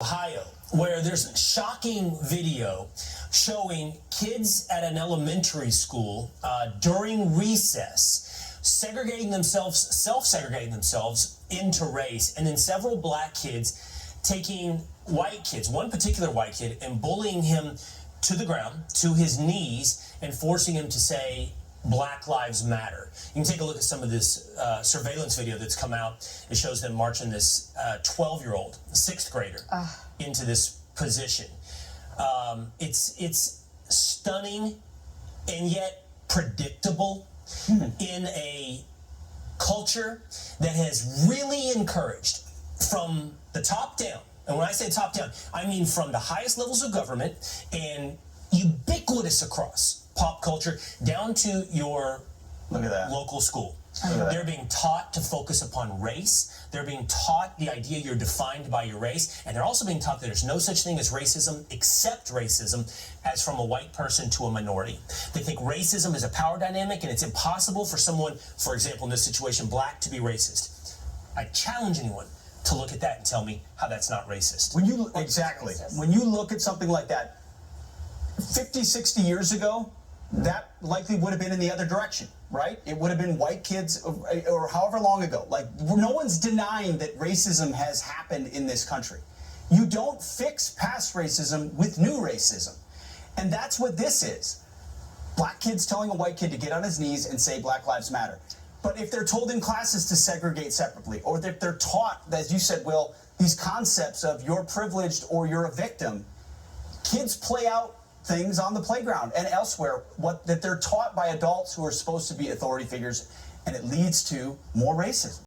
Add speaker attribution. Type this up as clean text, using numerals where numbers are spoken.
Speaker 1: Ohio, where there's a shocking video showing kids at an elementary school during recess segregating themselves, self-segregating themselves into race, and then several black kids taking white kids, one particular white kid, and bullying him to the ground, to his knees, and forcing him to say, Black Lives Matter. You can take a look at some of this surveillance video that's come out. It shows them marching this 12-year-old, sixth grader, into this position. It's stunning and yet predictable in a culture that has really encouraged from the top down. And when I say top down, I mean from the highest levels of government and ubiquitous across pop culture down to your local school. They're being taught to focus upon race. They're being taught the idea you're defined by your race. And they're also being taught that there's no such thing as racism except racism as from a white person to a minority. They think racism is a power dynamic and it's impossible for someone, for example, in this situation, black, to be racist. I challenge anyone to look at that and tell me how that's not racist.
Speaker 2: When you when you look at something like that, 50, 60 years ago, that likely would have been in the other direction, right? It would have been white kids or however long ago. Like, no one's denying that racism has happened in this country. You don't fix past racism with new racism. And that's what this is. Black kids telling a white kid to get on his knees and say Black Lives Matter. But if they're told in classes to segregate separately, or that they're taught, as you said, Will, these concepts of you're privileged or you're a victim, kids play out things on the playground and elsewhere that they're taught by adults who are supposed to be authority figures, and it leads to more racism.